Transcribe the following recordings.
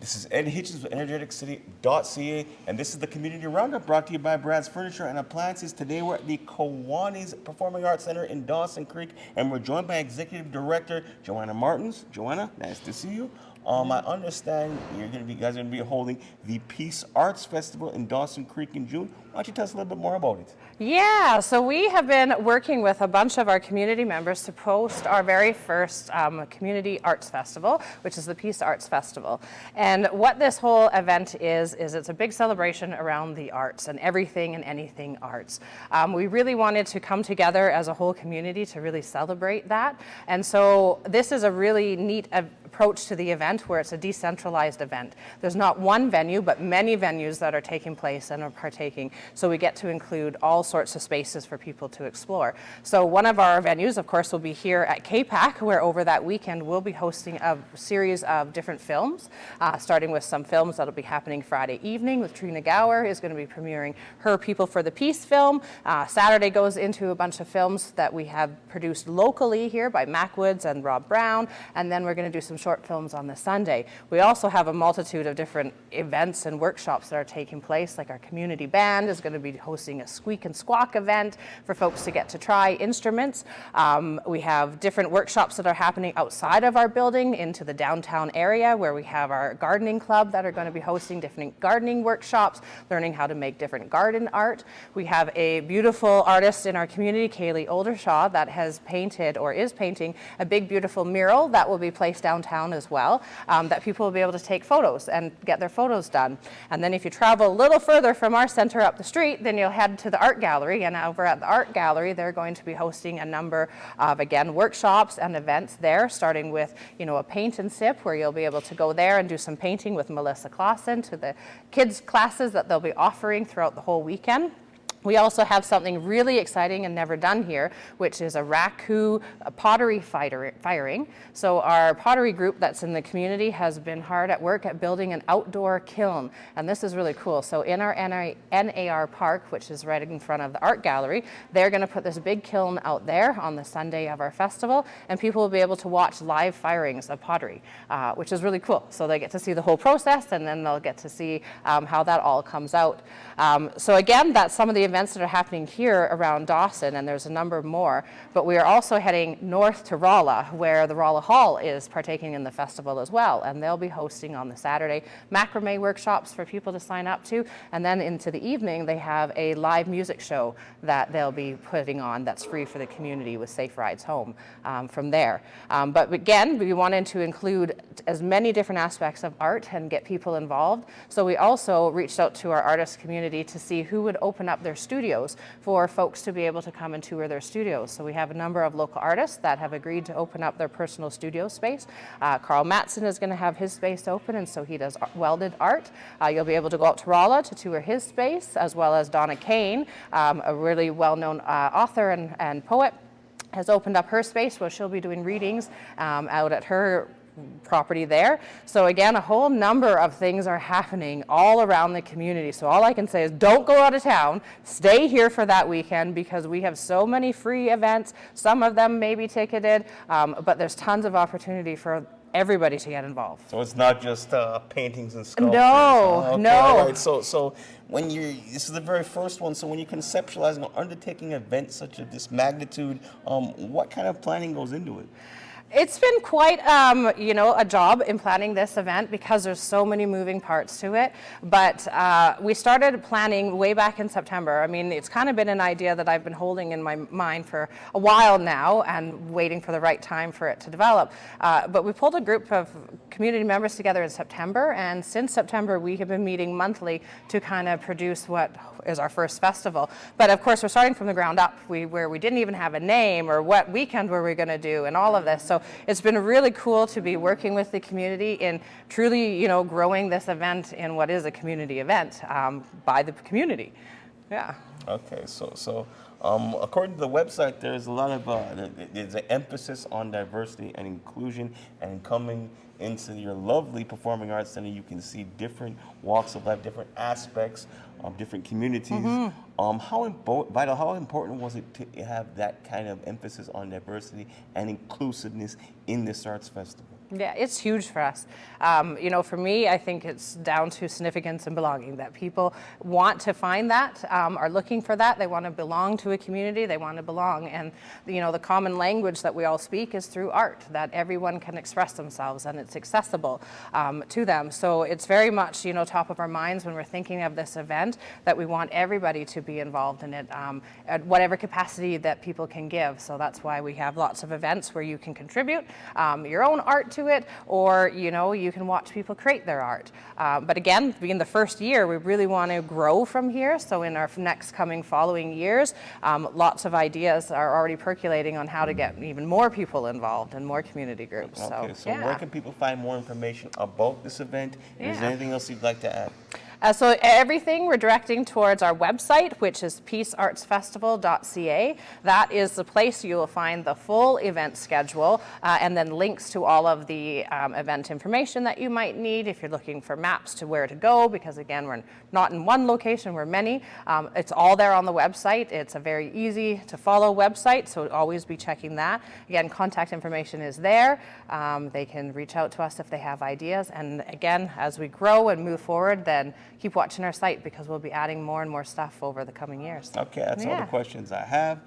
This is Ed Hitchens with Energeticcity.ca, and this is the Community Roundup brought to you by Brad's Furniture and Appliances. Today we're at the Kiwanis Performing Arts Centre in Dawson Creek, and we're joined by Executive Director Johanna Martens. Johanna, nice to see you. I understand you guys are going to be holding the Peace Arts Festival in Dawson Creek in June. Why don't you tell us a little bit more about it? Yeah, so we have been working with a bunch of our community members to host our very first community arts festival, which is the Peace Arts Festival. And what this whole event is it's a big celebration around the arts and everything and anything arts. We really wanted to come together as a whole community to really celebrate that. And so this is a really neat approach to the event where it's a decentralized event. There's not one venue, but many venues that are taking place and are partaking. So we get to include all sorts of spaces for people to explore. So one of our venues, of course, will be here at KPAC, where over that weekend we'll be hosting a series of different films, starting with some films that'll be happening Friday evening with Trina Gower is going to be premiering her People for the Peace film. Saturday goes into a bunch of films that we have produced locally here by Mac Woods and Rob Brown, and then we're going to do some short films on the Sunday. We also have a multitude of different events and workshops that are taking place, like our community band is going to be hosting a squeak and squawk event for folks to get to try instruments. We have different workshops that are happening outside of our building into the downtown area, where we have our gardening club that are going to be hosting different gardening workshops, learning how to make different garden art. We have a beautiful artist in our community, Kaylee Oldershaw, that has painted or is painting a big beautiful mural that will be placed downtown as well, that people will be able to take photos and get their photos done. And then if you travel a little further from our center up the street, then you'll head to the art gallery, and over at the art gallery they're going to be hosting a number of, again, workshops and events there, starting with, a paint and sip, where you'll be able to go there and do some painting with Melissa Clausen, to the kids classes that they'll be offering throughout the whole weekend. We also have something really exciting and never done here, which is a raku pottery firing. So our pottery group that's in the community has been hard at work at building an outdoor kiln, and this is really cool. So in our NAR park, which is right in front of the art gallery, they're going to put this big kiln out there on the Sunday of our festival, and people will be able to watch live firings of pottery, which is really cool. So they get to see the whole process, and then they'll get to see how that all comes out. So again, that's some of the events that are happening here around Dawson, and there's a number more, but we are also heading north to Rolla, where the Rolla Hall is partaking in the festival as well, and they'll be hosting on the Saturday macrame workshops for people to sign up to, and then into the evening they have a live music show that they'll be putting on that's free for the community with safe rides home from there. But again, we wanted to include as many different aspects of art and get people involved, so we also reached out to our artist community to see who would open up their studios for folks to be able to come and tour their studios. So we have a number of local artists that have agreed to open up their personal studio space. Carl Matson is going to have his space open, and so he does welded art. You'll be able to go out to Rolla to tour his space, as well as Donna Kane, a really well-known author and poet, has opened up her space where she'll be doing readings out at her property there. So again, a whole number of things are happening all around the community. So all I can say is don't go out of town, stay here for that weekend, because we have so many free events. Some of them may be ticketed, but there's tons of opportunity for everybody to get involved. So it's not just paintings and sculptures. No, okay, no. All right. So when this is the very first one. So when you conceptualize and undertaking events such of this magnitude, what kind of planning goes into it? It's been quite, a job in planning this event, because there's so many moving parts to it. But we started planning way back in September. I mean, it's kind of been an idea that I've been holding in my mind for a while now and waiting for the right time for it to develop. But we pulled a group of community members together in September, and since September we have been meeting monthly to kind of produce what is our first festival. But of course, we're starting from the ground up, where we didn't even have a name or what weekend were we going to do and all of this. So it's been really cool to be working with the community in truly, growing this event in what is a community event by the community. Yeah. Okay, so according to the website, there's a lot of there's an emphasis on diversity and inclusion, and coming into your lovely Performing Arts Center, you can see different walks of life, different aspects of different communities. Mm-hmm. How important was it to have that kind of emphasis on diversity and inclusiveness in this arts festival? Yeah, it's huge for us. For me, I think it's down to significance and belonging, that people want to find that, are looking for that. They want to belong to a community. They want to belong. And, the common language that we all speak is through art, that everyone can express themselves and it's accessible to them. So it's very much, top of our minds when we're thinking of this event, that we want everybody to be involved in it at whatever capacity that people can give. So that's why we have lots of events where you can contribute your own art to it, or you can watch people create their art. But again, being the first year, we really want to grow from here. So in our next coming following years, lots of ideas are already percolating on how to get even more people involved and more community groups. Okay, so yeah. where can people find more information about this event? And is there anything else you'd like to add? So everything we're directing towards our website, which is peaceartsfestival.ca. That is the place you will find the full event schedule and then links to all of the event information that you might need if you're looking for maps to where to go, because again, we're not in one location, we're many. It's all there on the website. It's a very easy to follow website, so always be checking that. Again, contact information is there. They can reach out to us if they have ideas. And again, as we grow and move forward, then keep watching our site, because we'll be adding more and more stuff over the coming years. Okay, that's all the questions I have.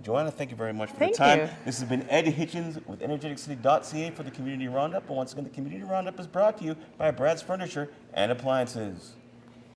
Johanna, thank you very much for Thank the time. you. This has been Ed Hitchens with Energeticcity.ca for the Community Roundup. And once again, the Community Roundup is brought to you by Brad's Furniture and Appliances.